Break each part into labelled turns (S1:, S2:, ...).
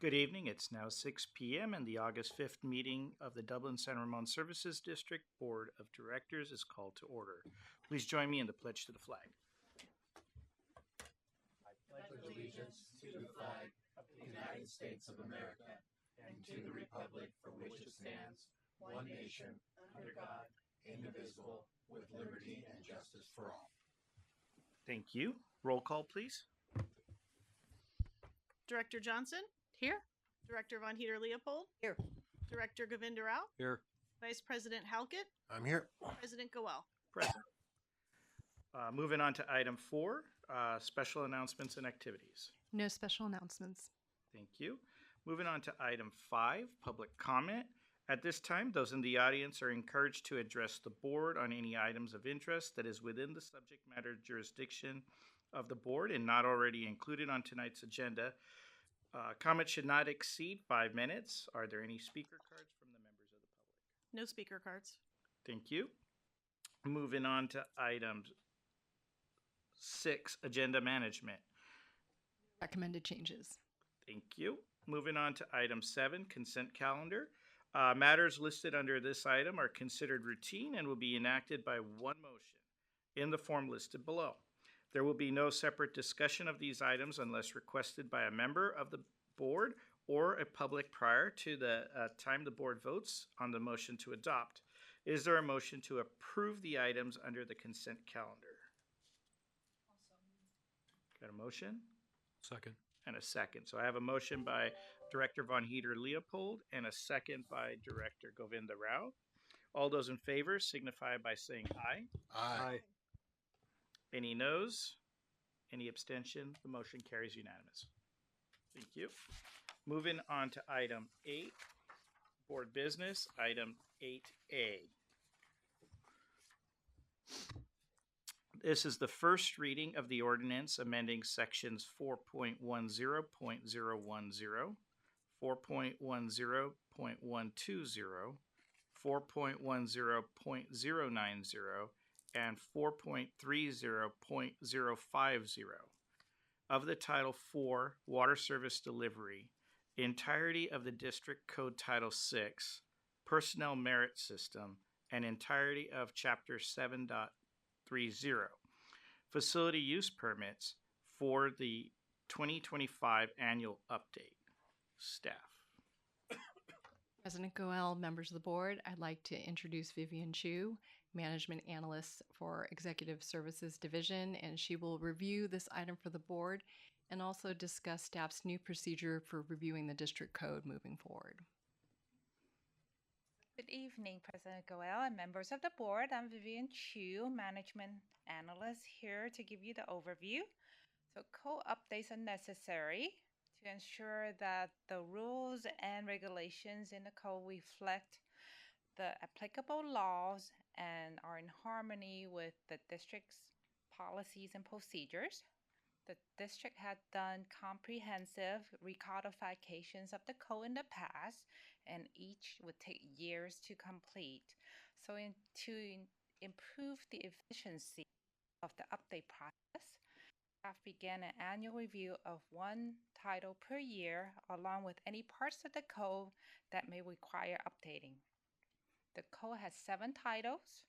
S1: Good evening. It's now 6 p.m. and the August 5th meeting of the Dublin San Ramon Services District Board of Directors is called to order. Please join me in the pledge to the flag.
S2: I pledge allegiance to the flag of the United States of America and to the republic for which it stands, one nation, under God, indivisible, with liberty and justice for all.
S1: Thank you. Roll call, please.
S3: Director Johnson?
S4: Here.
S3: Director Von Heater-Leopold?
S4: Here.
S3: Director Govinda Rao?
S5: Here.
S3: Vice President Halkett?
S2: I'm here.
S3: President Goel?
S1: Present. Moving on to item 4, special announcements and activities.
S4: No special announcements.
S1: Thank you. Moving on to item 5, public comment. At this time, those in the audience are encouraged to address the board on any items of interest that is within the subject matter jurisdiction of the board and not already included on tonight's agenda. Comments should not exceed 5 minutes. Are there any speaker cards from the members of the public?
S3: No speaker cards.
S1: Thank you. Moving on to item 6, agenda management.
S4: Recommended changes.
S1: Thank you. Moving on to item 7, consent calendar. Matters listed under this item are considered routine and will be enacted by one motion in the form listed below. There will be no separate discussion of these items unless requested by a member of the board or a public prior to the time the board votes on the motion to adopt. Is there a motion to approve the items under the consent calendar? Got a motion?
S5: Second.
S1: And a second. So I have a motion by Director Von Heater-Leopold and a second by Director Govinda Rao. All those in favor signify by saying aye.
S2: Aye.
S1: Any noes? Any abstention? The motion carries unanimous. Thank you. Moving on to item 8, board business, item 8A. This is the first reading of the ordinance amending sections 4.10.010, 4.10.120, 4.10.090, and 4.30.050 of the Title IV Water Service Delivery, entirety of the District Code Title VI, Personnel Merit System, and entirety of Chapter 7.30, facility use permits for the 2025 annual update. Staff.
S4: President Goel, members of the board, I'd like to introduce Vivian Chu, Management Analyst for Executive Services Division, and she will review this item for the board and also discuss staff's new procedure for reviewing the district code moving forward.
S6: Good evening, President Goel and members of the board. I'm Vivian Chu, Management Analyst, here to give you the overview. So code updates are necessary to ensure that the rules and regulations in the code reflect the applicable laws and are in harmony with the district's policies and procedures. The district had done comprehensive recodifications of the code in the past, and each would take years to complete. So to improve the efficiency of the update process, staff began an annual review of one title per year, along with any parts of the code that may require updating. The code has 7 titles,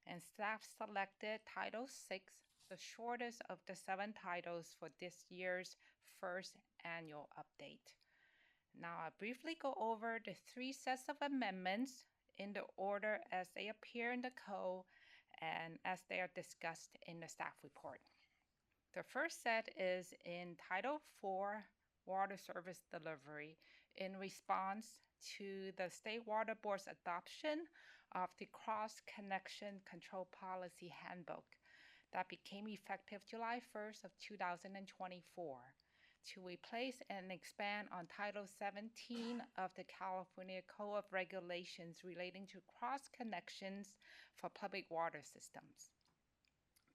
S6: and staff selected Title VI, the shortest of the 7 titles, for this year's first annual update. Now I'll briefly go over the 3 sets of amendments in the order as they appear in the code and as they are discussed in the staff report. The first set is in Title IV, Water Service Delivery, in response to the State Water Board's adoption of the Cross-Connection Control Policy Handbook that became effective July 1st of 2024 to replace and expand on Title 17 of the California Code of Regulations relating to cross-connections for public water systems.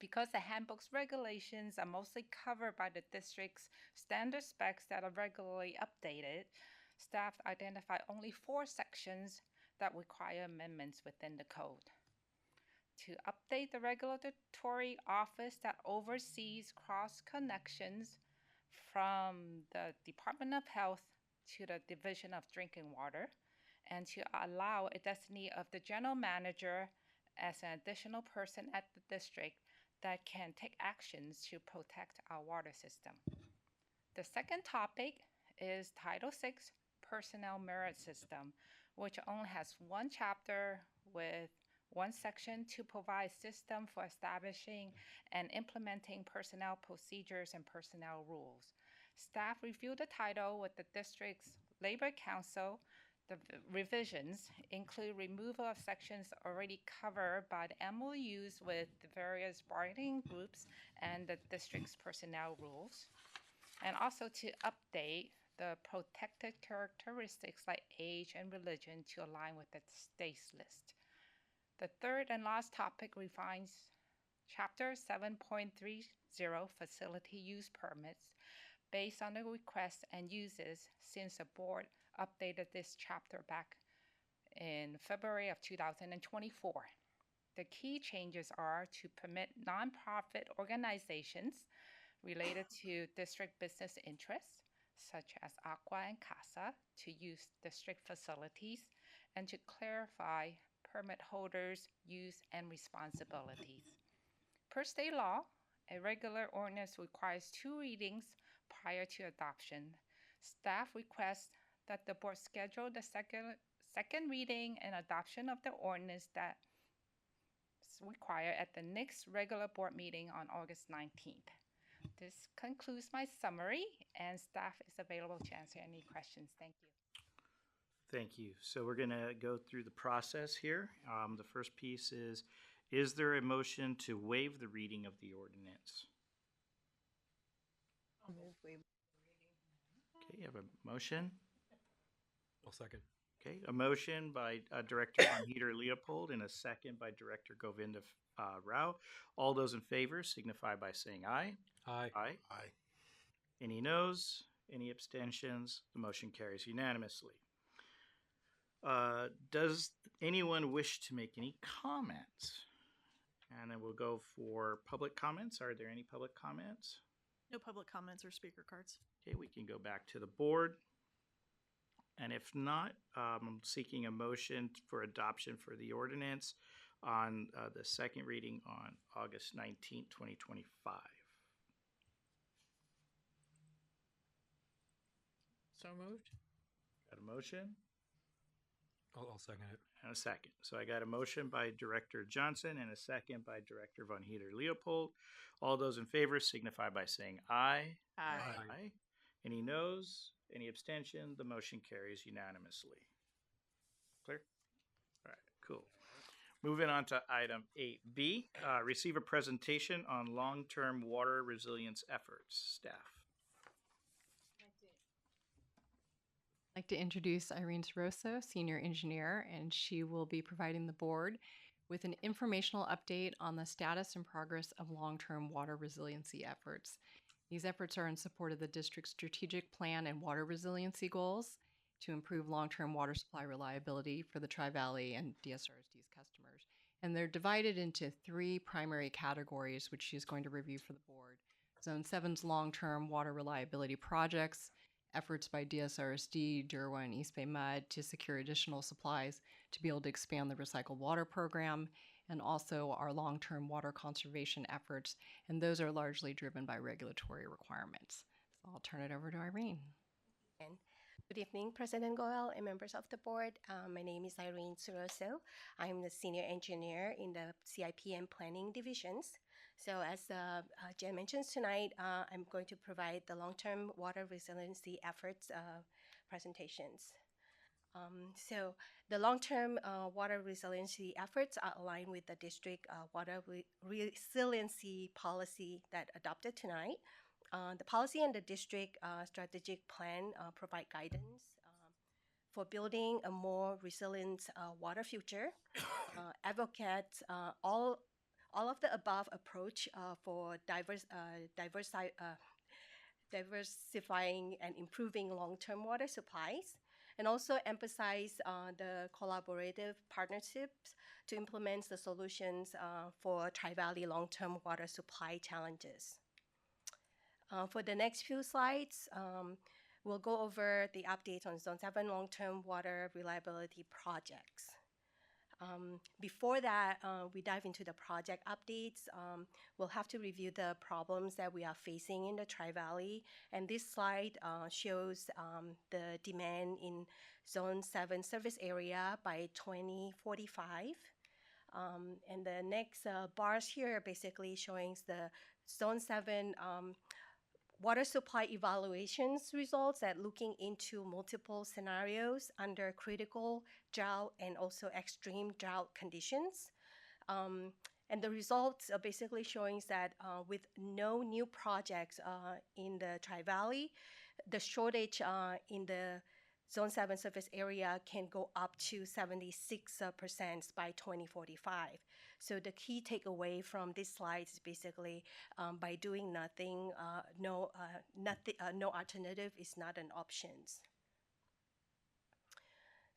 S6: Because the handbook's regulations are mostly covered by the district's standard specs that are regularly updated, staff identified only 4 sections that require amendments within the code. To update the regulatory office that oversees cross connections from the Department of Health to the Division of Drinking Water and to allow a designee of the general manager as an additional person at the district that can take actions to protect our water system. The second topic is Title VI Personnel Merit System, which only has one chapter with one section to provide system for establishing and implementing personnel procedures and personnel rules. Staff reviewed the title with the district's Labor Council. The revisions include removal of sections already covered by the MOUs with the various bargaining groups and the district's personnel rules, and also to update the protected characteristics like age and religion to align with the state's list. The third and last topic refines Chapter 7.30 Facility Use Permits based on the requests and uses since the board updated this chapter back in February of 2024. The key changes are to permit nonprofit organizations related to district business interests, such as Aqua and CASA, to use district facilities, and to clarify permit holders' use and responsibilities. Per state law, a regular ordinance requires 2 readings prior to adoption. Staff requests that the board schedule the second reading and adoption of the ordinance that is required at the next regular board meeting on August 19th. This concludes my summary, and staff is available to answer any questions. Thank you.
S1: Thank you. So we're going to go through the process here. The first piece is there a motion to waive the reading of the ordinance? Okay, you have a motion?
S5: I'll second.
S1: Okay, a motion by Director Von Heater Leopold and a second by Director Govinda Rao. All those in favor signify by saying aye.
S5: Aye.
S1: Aye.
S2: Aye.
S1: Any noes? Any abstentions? The motion carries unanimously. Does anyone wish to make any comments? And then we'll go for public comments. Are there any public comments?
S3: No public comments or speaker cards.
S1: Okay, we can go back to the board. And if not, I'm seeking a motion for adoption for the ordinance on the second reading on August 19th, 2025.
S5: So moved.
S1: Got a motion
S5: I'll second it.
S1: and a second. So I got a motion by Director Johnson and a second by Director Von Heater Leopold. All those in favor signify by saying aye.
S3: Aye.
S1: Aye. Any noes? Any abstention? The motion carries unanimously. Clear? All right, cool. Moving on to item 8B, receive a presentation on long-term water resilience efforts. Staff.
S4: I'd like to introduce Irene Soroso, Senior Engineer, and she will be providing the board with an informational update on the status and progress of long-term water resiliency efforts. These efforts are in support of the district's strategic plan and water resiliency goals to improve long-term water supply reliability for the Tri-Valley and DSRSD's customers. And they're divided into 3 primary categories, which she's going to review for the board. Zone 7's long-term water reliability projects, efforts by DSRSD, Derwa, and East Bay Mud to secure additional supplies to be able to expand the recycled water program, and also our long-term water conservation efforts, and those are largely driven by regulatory requirements. So I'll turn it over to Irene.
S7: And good evening, President Goel and members of the board. My name is Irene Soroso. I'm the senior engineer in the CIP and planning divisions. So as Jen mentioned tonight, I'm going to provide the long-term water resiliency efforts presentations. So the long-term water resiliency efforts are aligned with the district water resiliency policy that adopted tonight. The policy and the district strategic plan provide guidance for building a more resilient water future, advocates all of the above approach for diversifying and improving long-term water supplies, and also emphasize the collaborative partnerships to implement the solutions for Tri-Valley long-term water supply challenges. For the next few slides, we'll go over the updates on Zone 7 long-term water reliability projects. Before that, we dive into the project updates. We'll have to review the problems that we are facing in the Tri-Valley. And this slide shows the demand in Zone 7 service area by 2045. And the next bars here basically showing the Zone 7 water supply evaluations results that looking into multiple scenarios under critical drought and also extreme drought conditions. And the results are basically showing that with no new projects in the Tri-Valley, the shortage in the Zone 7 surface area can go up to 76% by 2045. So the key takeaway from this slide is basically by doing nothing, no alternative is not an option.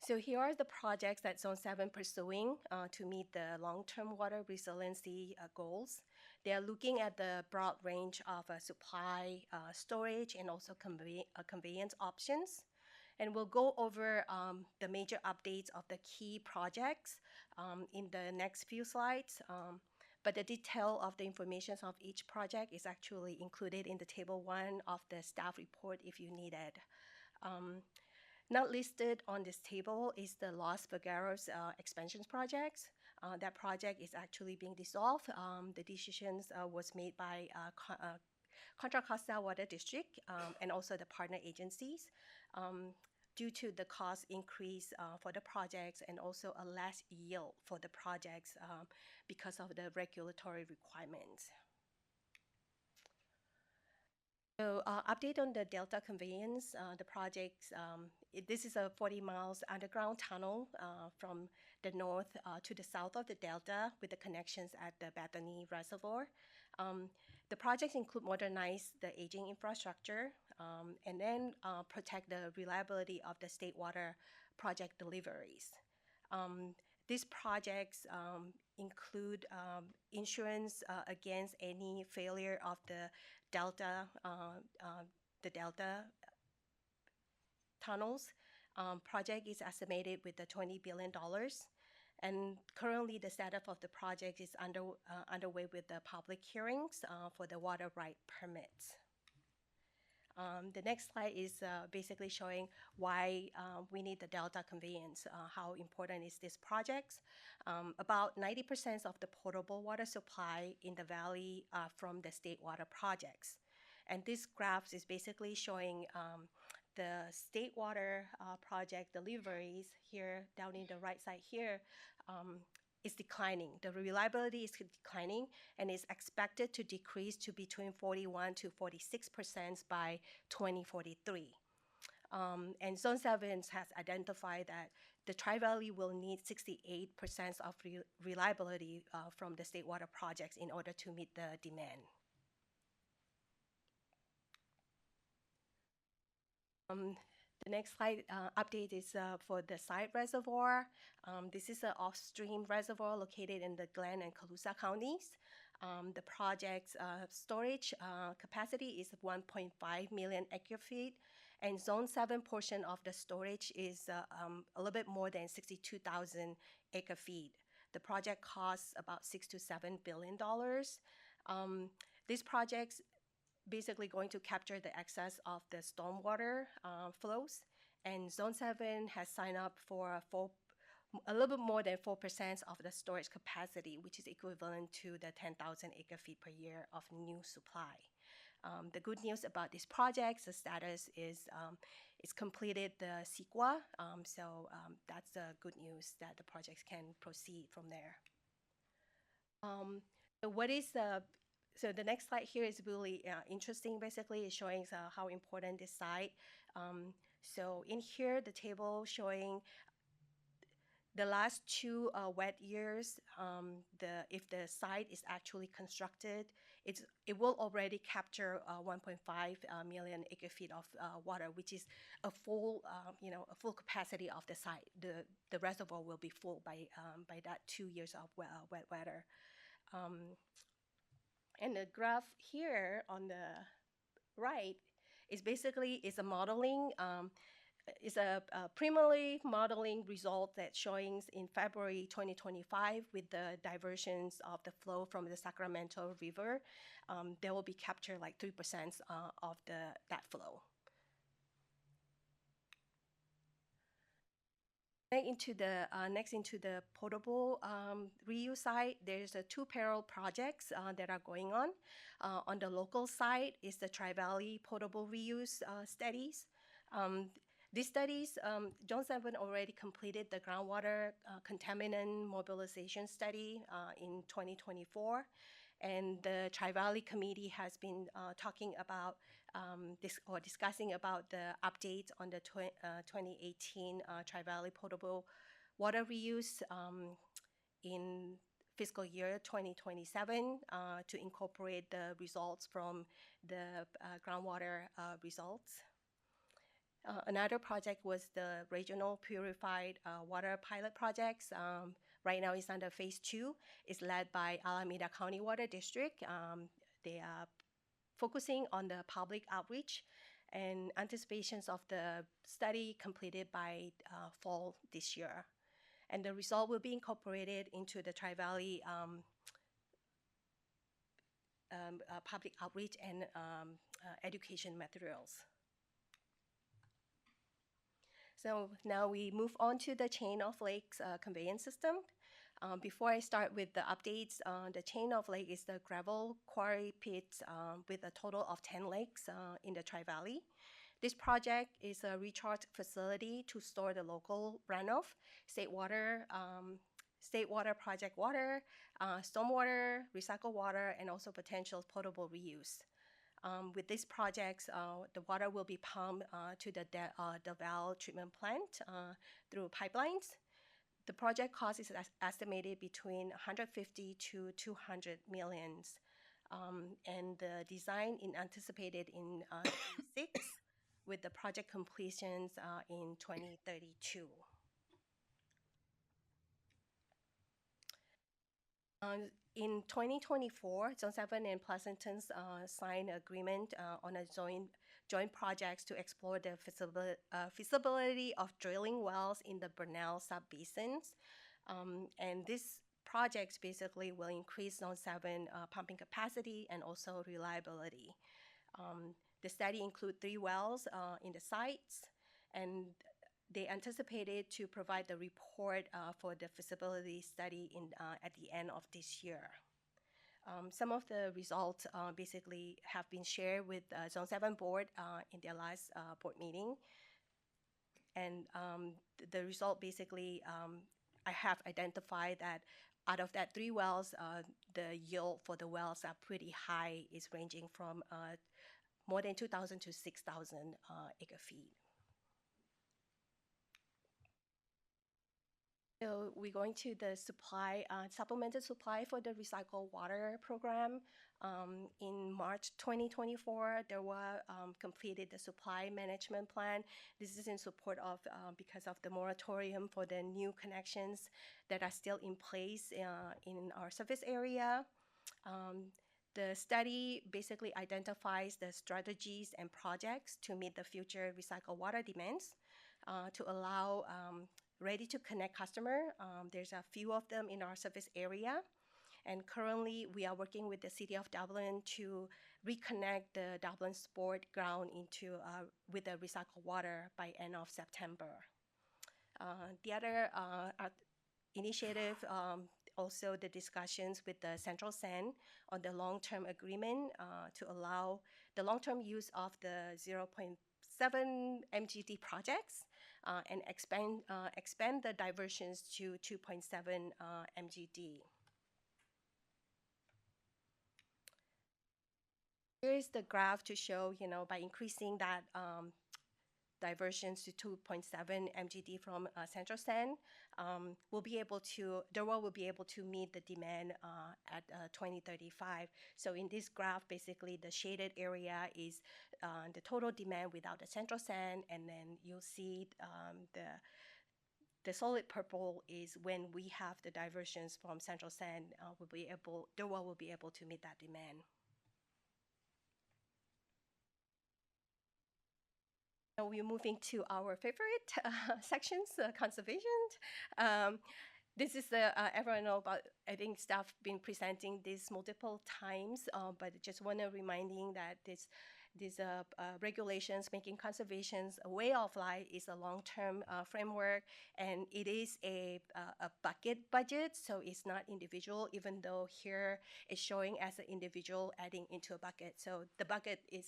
S7: So here are the projects that Zone 7 pursuing to meet the long-term water resiliency goals. They are looking at the broad range of supply, storage, and also conveyance options. And we'll go over the major updates of the key projects in the next few slides. But the detail of the information of each project is actually included in the table 1 of the staff report if you need it. Not listed on this table is the Los Vaqueros expansions projects. That project is actually being dissolved. The decisions was made by Contra Costa Water District and also the partner agencies due to the cost increase for the projects and also a less yield for the projects because of the regulatory requirements. So update on the Delta conveyance, the projects, this is a 40 miles underground tunnel from the north to the south of the Delta with the connections at the Bethany Reservoir. The projects include modernize the aging infrastructure and then protect the reliability of the state water project deliveries. These projects include insurance against any failure of the Delta tunnels. Project is estimated with the $20 billion. And currently the status of the project is underway with the public hearings for the water right permits. The next slide is basically showing why we need the Delta conveyance, how important is this project. About 90% of the potable water supply in the valley from the state water projects. And this graph is basically showing the state water project deliveries here down in the right side here is declining. The reliability is declining and is expected to decrease to between 41 to 46% by 2043. And Zone 7 has identified that the Tri-Valley will need 68% of reliability from the state water projects in order to meet the demand. The next slide update is for the site reservoir. This is an off-stream reservoir located in the Glenn and Colusa counties. The project's storage capacity is 1.5 million acre-feet, and Zone 7 portion of the storage is a little bit more than 62,000 acre-feet. The project costs about $6 to $7 billion. These projects basically going to capture the excess of the stormwater flows. And Zone 7 has signed up for a little bit more than 4% of the storage capacity, which is equivalent to the 10,000 acre-feet per year of new supply. The good news about this project, the status is it's completed the CEQA, so that's the good news that the projects can proceed from there. So the next slide here is really interesting. Basically, it's showing how important this site. So in here, the table showing the last 2 wet years, if the site is actually constructed, it will already capture 1.5 million acre-feet of water, which is a full capacity of the site. The reservoir will be full by that 2 years of wet weather. And the graph here on the right It's basically it's a modeling. It's a preliminary modeling result that showing in February 2025 with the diversions of the flow from the Sacramento River. They will be captured like 3% of that flow. Next into the potable reuse side, there's two parallel projects that are going on. On the local side is the Tri-Valley potable reuse studies. These studies, Jones Evans already completed the groundwater contaminant mobilization study in 2024. And the Tri-Valley Committee has been talking about discussing about the updates on the 2018 Tri-Valley potable water reuse in fiscal year 2027 to incorporate the results from the groundwater results. Another project was the regional purified water pilot projects. Right now it's under phase 2. It's led by Alameda County Water District. They are focusing on the public outreach and anticipations of the study completed by fall this year. And the result will be incorporated into the Tri-Valley public outreach and education materials. So now we move on to the Chain of Lakes conveyance system. Before I start with the updates, the Chain of Lake is the gravel quarry pit with a total of 10 lakes in the Tri-Valley. This project is a recharge facility to store the local runoff, state water project water, stormwater, recycled water, and also potential potable reuse. With these projects, the water will be pumped to the Del treatment plant through pipelines. The project cost is estimated between 150 to 200 millions. And the design is anticipated in 2026 with the project completions in 2032. In 2024, Jones Evans and Pleasanton signed an agreement on a joint projects to explore the feasibility of drilling wells in the Burnell subbasins. And these projects basically will increase Jones Evans pumping capacity and also reliability. The study includes 3 wells in the sites, and they anticipated to provide the report for the feasibility study at the end of this year. Some of the results basically have been shared with the Jones Evans board in their last board meeting. And the result basically, I have identified that out of that 3 wells, the yield for the wells are pretty high. It's ranging from more than 2,000 to 6,000 acre feet. So we're going to the supply, supplemental supply for the recycled water program. In March 2024, there were completed the supply management plan. This is in support of, because of the moratorium for the new connections that are still in place in our service area. The study basically identifies the strategies and projects to meet the future recycled water demands to allow ready-to-connect customer. There's a few of them in our service area. And currently, we are working with the City of Dublin to reconnect the Dublin Sport Ground into with the recycled water by end of September. The other initiative, also the discussions with the Central Sand on the long-term agreement to allow the long-term use of the 0.7 MGD projects and expand the diversions to 2.7 MGD. Here is the graph to show, by increasing that diversions to 2.7 MGD from Central Sand, we'll be able to, the world will be able to meet the demand at 2035. So in this graph, basically the shaded area is the total demand without the Central Sand, and then you'll see the solid purple is when we have the diversions from Central Sand, the world will be able to meet that demand. Now we're moving to our favorite sections, conservation. Um, this is the everyone know about. I think staff been presenting this multiple times, but just want to reminding that these regulations making conservations a way of life is a long-term framework, and it is a bucket budget, so it's not individual. Even though here it's showing as an individual adding into a bucket, so the bucket is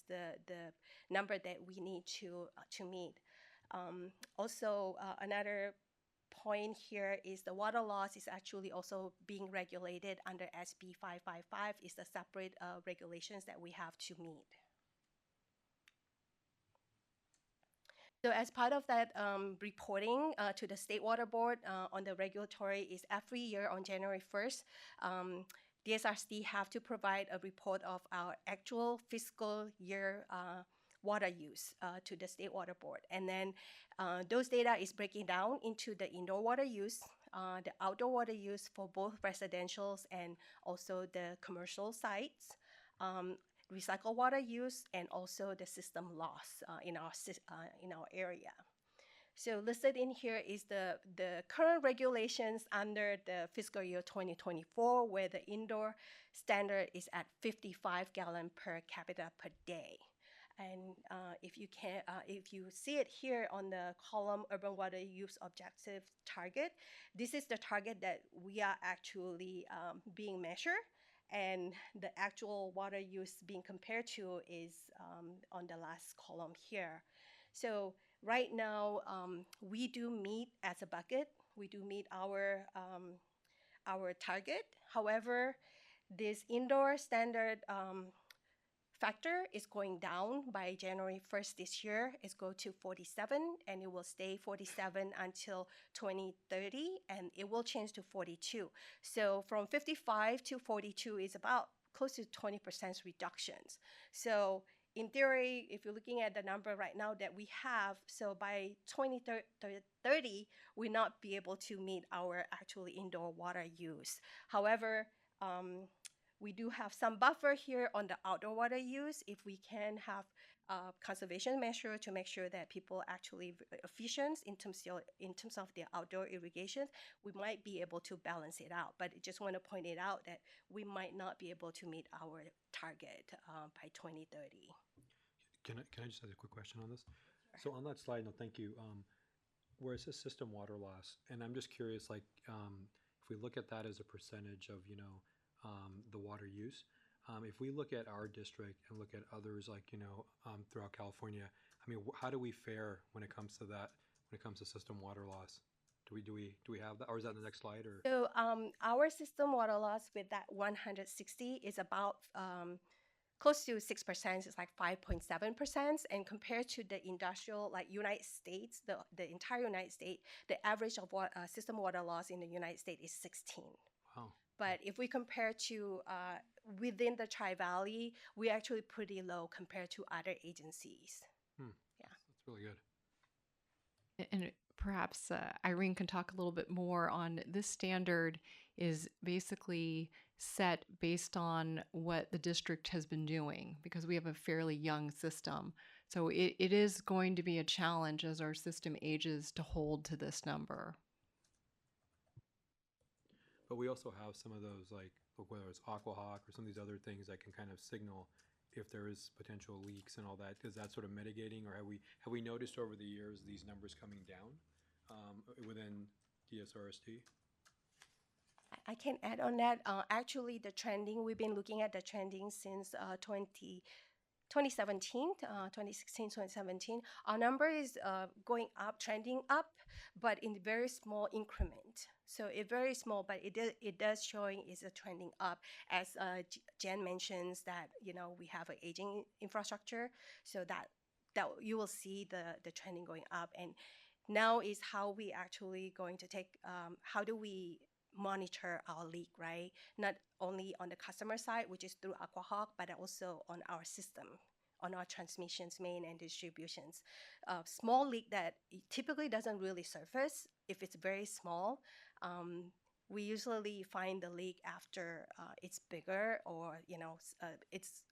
S7: the number that we need to meet. Also, another point here is the water loss is actually also being regulated under SB 555. Is the separate regulations that we have to meet. So as part of that reporting to the State Water Board on the regulatory is every year on January 1st, DSRSD have to provide a report of our actual fiscal year water use to the State Water Board. And then those data is breaking down into the indoor water use, the outdoor water use for both residentials and also the commercial sites, recycled water use, and also the system loss in our area. So listed in here is the current regulations under the fiscal year 2024, where the indoor standard is at 55 gallon per capita per day. And if you see it here on the column urban water use objective target, this is the target that we are actually being measured, and the actual water use being compared to is on the last column here. So right now, we do meet as a bucket. We do meet our target. However, this indoor standard factor is going down by January 1st this year. It's go to 47, and it will stay 47 until 2030, and it will change to 42. So from 55 to 42 is about close to 20% reductions. So in theory, if you're looking at the number right now that we have, so by 2030, we not be able to meet our actually indoor water use. However, we do have some buffer here on the outdoor water use. If we can have conservation measure to make sure that people actually efficient in terms of their outdoor irrigation, we might be able to balance it out. But I just want to point it out that we might not be able to meet our target by 2030.
S5: Can I just ask a quick question on this? So on that slide, no, thank you. Where it says system water loss, and I'm just curious, like, if we look at that as a percentage of, the water use, if we look at our district and look at others, like, throughout California, I mean, how do we fare when it comes to that, when it comes to system water loss? Do we have that, or is that the next slide? Or
S7: So our system water loss with that 160 is about close to 6%. It's like 5.7%. And compared to the industrial, like United States, the entire United States, the average of system water loss in the United States is 16.
S5: wow,
S7: But if we compare to within the Tri-Valley, we're actually pretty low compared to other agencies. Yeah.
S5: that's really good.
S4: And perhaps Irene can talk a little bit more on this standard is basically set based on what the district has been doing, because we have a fairly young system. So it is going to be a challenge as our system ages to hold to this number.
S5: But we also have some of those, like whether it's Aquahawk or some of these other things that can kind of signal if there is potential leaks and all that. Is that sort of mitigating, or have we noticed over the years these numbers coming down within DSRSD?
S7: I can add on that. Actually, the trending, we've been looking at the trending since 2017, 2016, 2017. Our number is going up, trending up, but in very small increment. So it's very small, but it does showing is a trending up. As Jen mentions that, we have an aging infrastructure, so that you will see the trending going up. And now is how we actually going to take, how do we monitor our leak, right? Not only on the customer side, which is through Aquahawk, but also on our system, on our transmissions, main and distributions. Small leak that typically doesn't really surface. If it's very small, we usually find the leak after it's bigger, or it's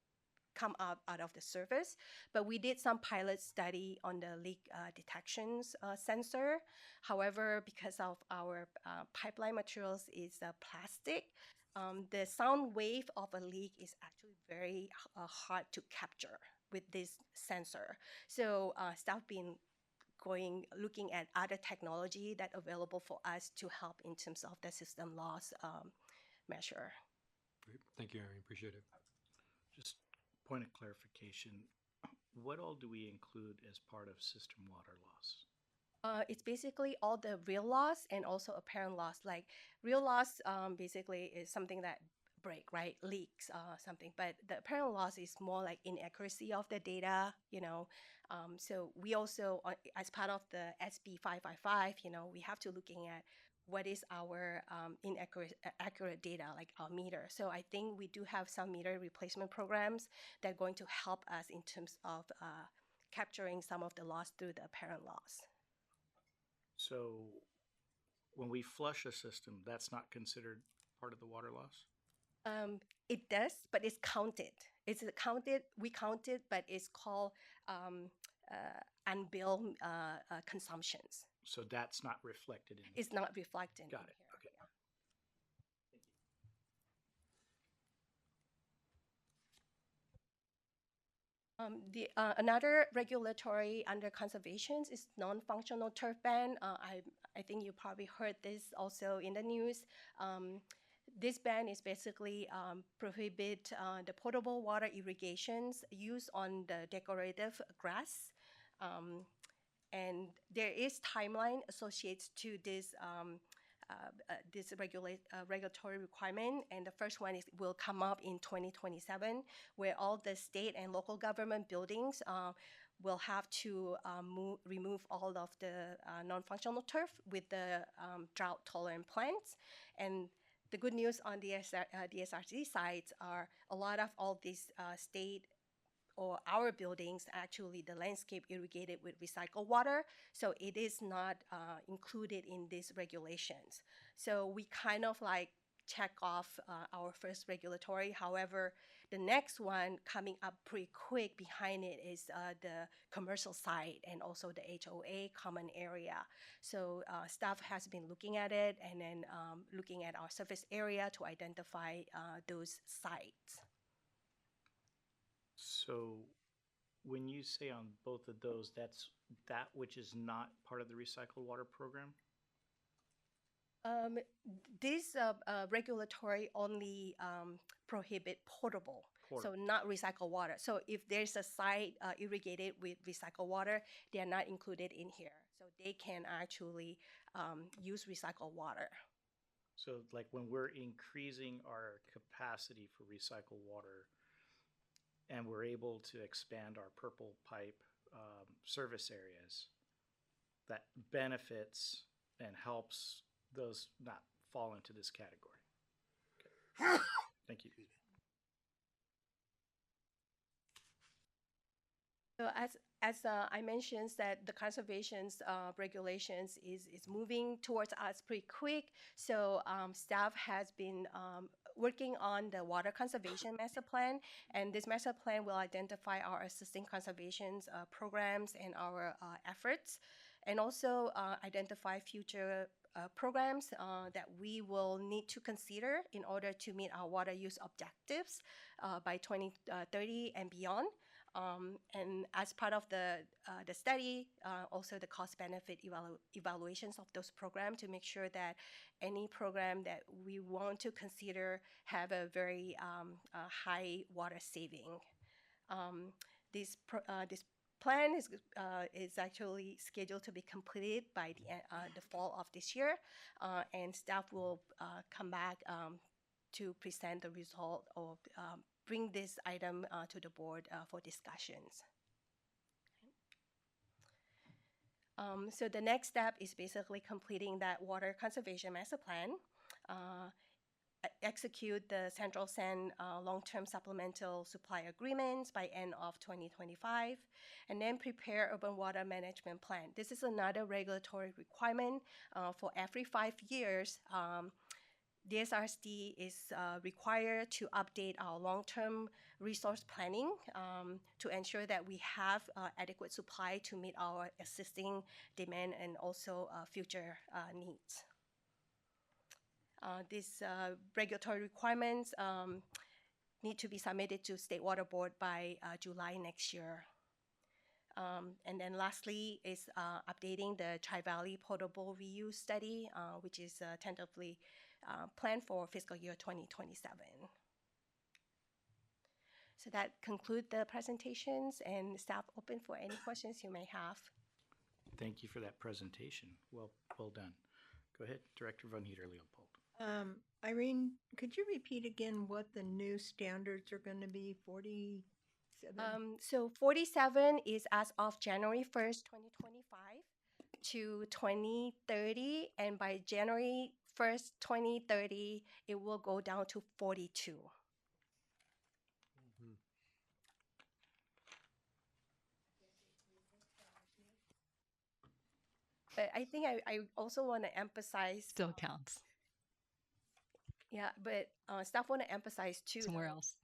S7: come out of the surface. But we did some pilot study on the leak detections sensor. However, because of our pipeline materials is plastic, the sound wave of a leak is actually very hard to capture with this sensor. So staff been looking at other technology that available for us to help in terms of the system loss measure.
S5: Great. Thank you, Irene. Appreciate it.
S1: Just point of clarification, what all do we include as part of system water loss?
S7: It's basically all the real loss and also apparent loss. Like real loss, basically is something that break, right? Leaks, something. But the apparent loss is more like inaccuracy of the data, you know. So we also, as part of the SB 555, you know, we have to looking at what is our accurate data, like our meter. So I think we do have some meter replacement programs that are going to help us in terms of capturing some of the loss through the apparent loss.
S1: So when we flush a system, that's not considered part of the water loss?
S7: It does, but it's counted. It's counted. We count it, but it's called unbilled consumptions.
S1: So that's not reflected in.
S7: It's not reflected.
S1: Got
S7: in
S1: it.
S7: here.
S1: Okay.
S7: Another regulatory under conservation is non-functional turf ban. I think you probably heard this also in the news. This ban is basically prohibit the potable water irrigations used on the decorative grass. And there is timeline associated to this regulatory requirement, and the first one will come up in 2027, where all the state and local government buildings will have to remove all of the non-functional turf with the drought-tolerant plants. And the good news on the DSRC sites are a lot of all these state or our buildings, actually the landscape irrigated with recycled water, so it is not included in these regulations. So we kind of like check off our first regulatory. However, the next one coming up pretty quick behind it is the commercial site and also the HOA common area. So staff has been looking at it and then looking at our surface area to identify those sites.
S1: So when you say on both of those, that's that which is not part of the recycled water program?
S7: This regulatory only prohibit potable, so
S1: Portable.
S7: not recycled water. So if there's a site irrigated with recycled water, they are not included in here. So they can actually use recycled water.
S1: So like when we're increasing our capacity for recycled water and we're able to expand our purple pipe service areas, that benefits and helps those not fall into this category. Okay. Thank you.
S7: So as I mentioned, that the conservation's regulations is moving towards us pretty quick. So staff has been working on the water conservation master plan, and this master plan will identify our existing conservation programs and our efforts, and also identify future programs that we will need to consider in order to meet our water use objectives by 2030 and beyond. And as part of the study, also the cost-benefit evaluations of those programs to make sure that any program that we want to consider have a very high water saving. This plan is actually scheduled to be completed by the fall of this year, and staff will come back to present the result or bring this item to the board for discussions. So the next step is basically completing that water conservation master plan, execute the Central Sand long-term supplemental supply agreements by end of 2025, and then prepare urban water management plan. This is another regulatory requirement for every 5 years. DSRSD is required to update our long-term resource planning to ensure that we have adequate supply to meet our existing demand and also future needs. These regulatory requirements need to be submitted to State Water Board by July next year. And then lastly is updating the Tri-Valley Potable Reuse Study, which is tentatively planned for fiscal year 2027. So that concludes the presentations, and staff open for any questions you may have.
S1: Thank you for that presentation. Well done. Go ahead, Director Von Heater Leopold.
S8: Irene, could you repeat again what the new standards are going to be? 47?
S7: So 47 is as of January 1st, 2025 to 2030, and by January 1st, 2030, it will go down to 42. But I think I also want to emphasize.
S4: Still counts
S7: Yeah, but staff want to emphasize too.
S4: somewhere else.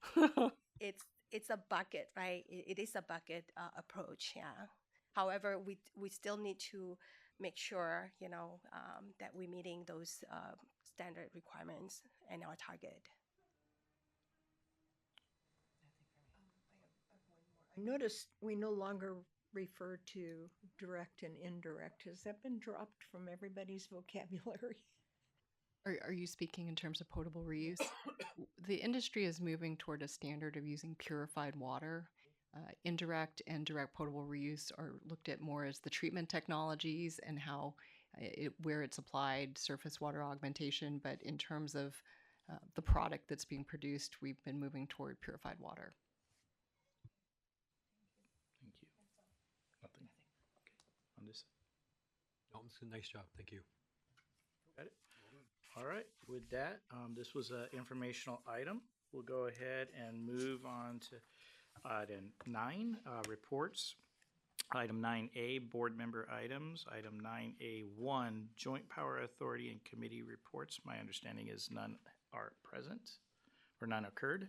S7: It's a bucket, right? It is a bucket approach, yeah. However, we still need to make sure, that we're meeting those standard requirements and our target.
S8: I noticed we no longer refer to direct and indirect. Has that been dropped from everybody's vocabulary?
S4: Are you speaking in terms of potable reuse? The industry is moving toward a standard of using purified water. Indirect and direct potable reuse are looked at more as the treatment technologies and how where it's applied, surface water augmentation. But in terms of the product that's being produced, we've been moving toward purified water.
S1: Thank you. Nothing? Okay. On this?
S5: No, it's a nice job. Thank you.
S1: Got it? All right. With that, this was an informational item. We'll go ahead and move on to item 9, reports. Item 9A, board member items. Item 9A1, joint power authority and committee reports. My understanding is none are present or none occurred.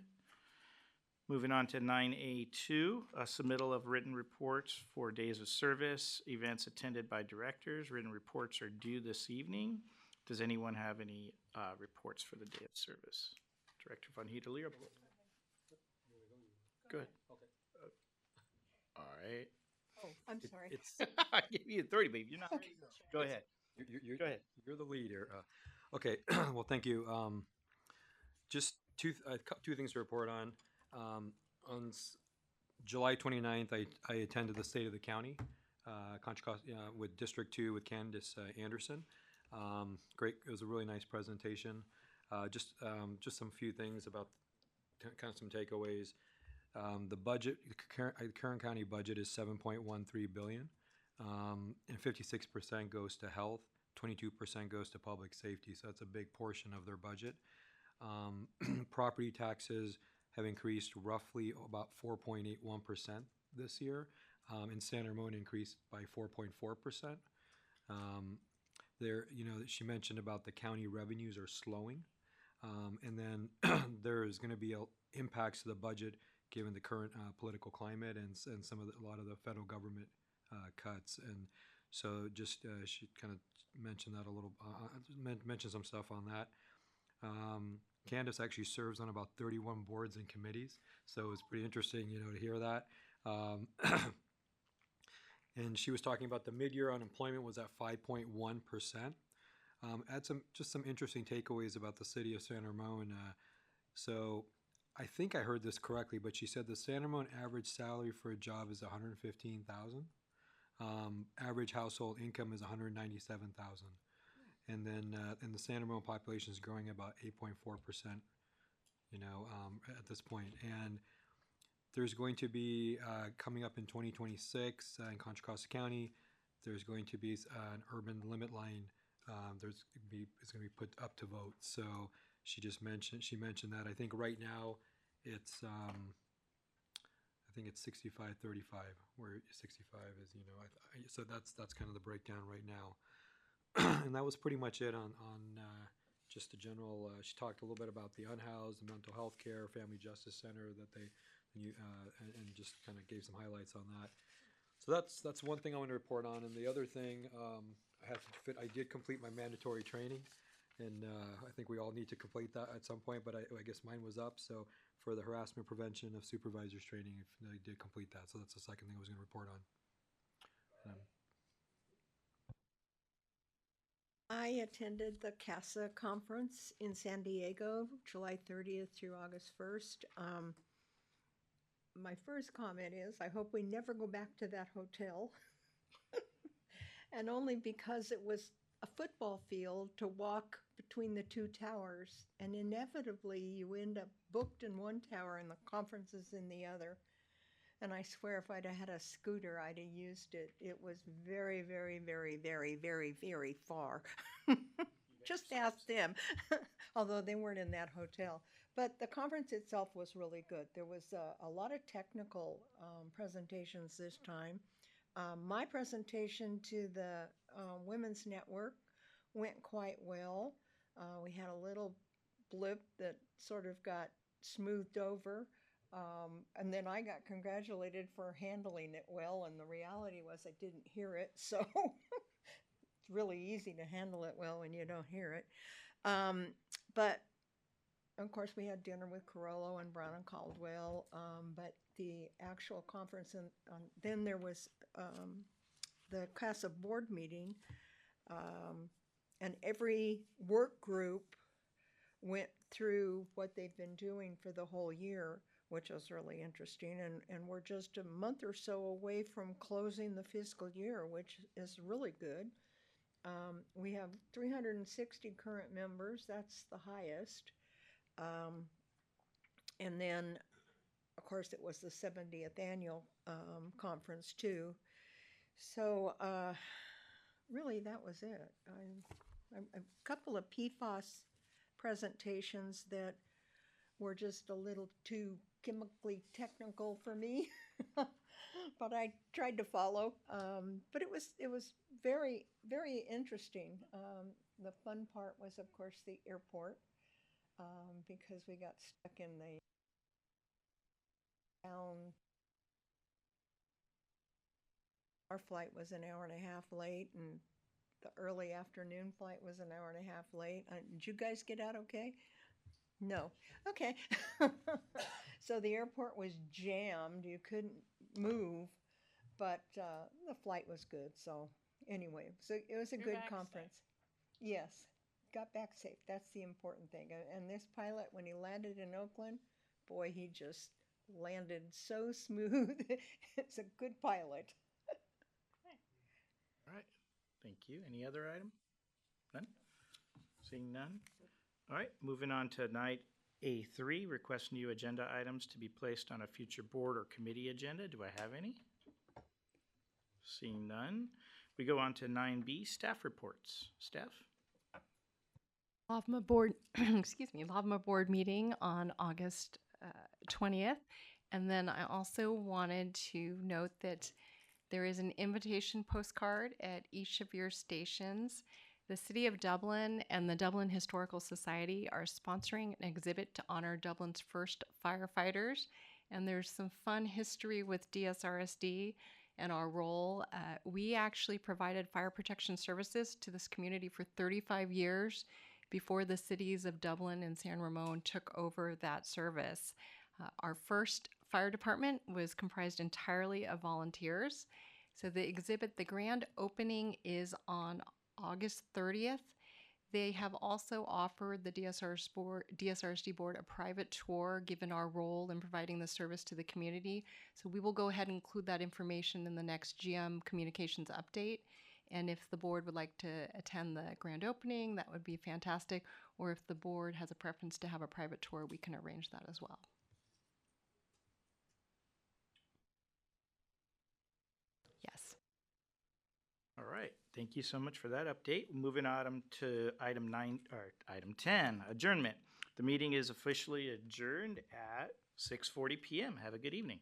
S1: Moving on to 9A2, a submittal of written reports for days of service, events attended by directors. Written reports are due this evening. Does anyone have any reports for the day of service? Director Von Heater Leopold. Good.
S5: Okay.
S1: All right.
S8: Oh, I'm sorry.
S1: I gave you authority, babe. You're not. Go ahead. Go ahead.
S5: You're the leader. Okay. Well, thank you. Just two things to report on. On July 29th, I attended the State of the County, Contra Costa, with District 2 with Candace Anderson. Great. It was a really nice presentation. Just some few things about kind of some takeaways. The budget, the current county budget is $7.13 billion, and 56% goes to health, 22% goes to public safety. So that's a big portion of their budget. Property taxes have increased roughly about 4.81% this year, and San Ramon increased by 4.4%. She mentioned about the county revenues are slowing, and then there is going to be impacts to the budget given the current political climate and a lot of the federal government cuts. And so just she kind of mentioned that a little, mentioned some stuff on that. Candace actually serves on about 31 boards and committees, so it's pretty interesting, to hear that. And she was talking about the mid-year unemployment was at 5.1%. Had some interesting takeaways about the city of San Ramon. So I think I heard this correctly, but she said the San Ramon average salary for a job is $115,000. Average household income is $197,000. And then the San Ramon population is growing about 8.4%, at this point. And there's going to be, coming up in 2026 in Contra Costa County, there's going to be an urban limit line. It's going to be put up to vote. So she mentioned that. I think right now it's, I think it's 65-35, where 65 is, so that's kind of the breakdown right now. And that was pretty much it on just a general, she talked a little bit about the unhoused, the mental health care, family justice center that they, and just kind of gave some highlights on that. So that's one thing I want to report on. And the other thing, I did complete my mandatory training, and I think we all need to complete that at some point. But I guess mine was up. So for the harassment prevention of supervisors training, if I did complete that. So that's the second thing I was going to report on.
S8: I attended the CASA conference in San Diego, July 30th through August 1st. My first comment is I hope we never go back to that hotel. And only because it was a football field to walk between the two towers. And inevitably, you end up booked in one tower and the conferences in the other. And I swear if I'd have had a scooter, I'd have used it. It was very, very, very, very, very, very far. Just ask them, although they weren't in that hotel. But the conference itself was really good. There was a lot of technical presentations this time. My presentation to the Women's Network went quite well. We had a little blip that sort of got smoothed over. And then I got congratulated for handling it well, and the reality was I didn't hear it, so it's really easy to handle it well when you don't hear it. But of course, we had dinner with Carollo and Brown and Caldwell, but the actual conference, and then there was the CASA board meeting, and every work group went through what they've been doing for the whole year, which was really interesting. And we're just a month or so away from closing the fiscal year, which is really good. We have 360 current members. That's the highest. And then, of course, it was the 70th annual conference, too. So really, that was it. A couple of PFAS presentations that were just a little too chemically technical for me, but I tried to follow. But it was very, very interesting. The fun part was, of course, the airport, because we got stuck in the town. Our flight was an hour and a half late, and the early afternoon flight was an hour and a half late. Did you guys get out okay? No. Okay. So the airport was jammed. You couldn't move, but the flight was good. So anyway, so it was a good conference. Yes, got back safe. That's the important thing. And this pilot, when he landed in Oakland, boy, he just landed so smooth. It's a good pilot.
S1: All right. Thank you. Any other item? None? Seeing none? All right, moving on to night A3, request new agenda items to be placed on a future board or committee agenda. Do I have any? Seeing none. We go on to 9B, staff reports. Staff?
S4: LAVMA board, excuse me, LAVMA board meeting on August 20th. And then I also wanted to note that there is an invitation postcard at each of your stations. The City of Dublin and the Dublin Historical Society are sponsoring an exhibit to honor Dublin's first firefighters. And there's some fun history with DSRSD and our role. We actually provided fire protection services to this community for 35 years before the cities of Dublin and San Ramon took over that service. Our first fire department was comprised entirely of volunteers. So the exhibit, the grand opening is on August 30th. They have also offered the DSRSD board a private tour given our role in providing the service to the community. So we will go ahead and include that information in the next GM communications update. And if the board would like to attend the grand opening, that would be fantastic. Or if the board has a preference to have a private tour, we can arrange that as well. Yes.
S1: All right. Thank you so much for that update. Moving on to item 10, adjournment. The meeting is officially adjourned at 6:40 p.m. Have a good evening.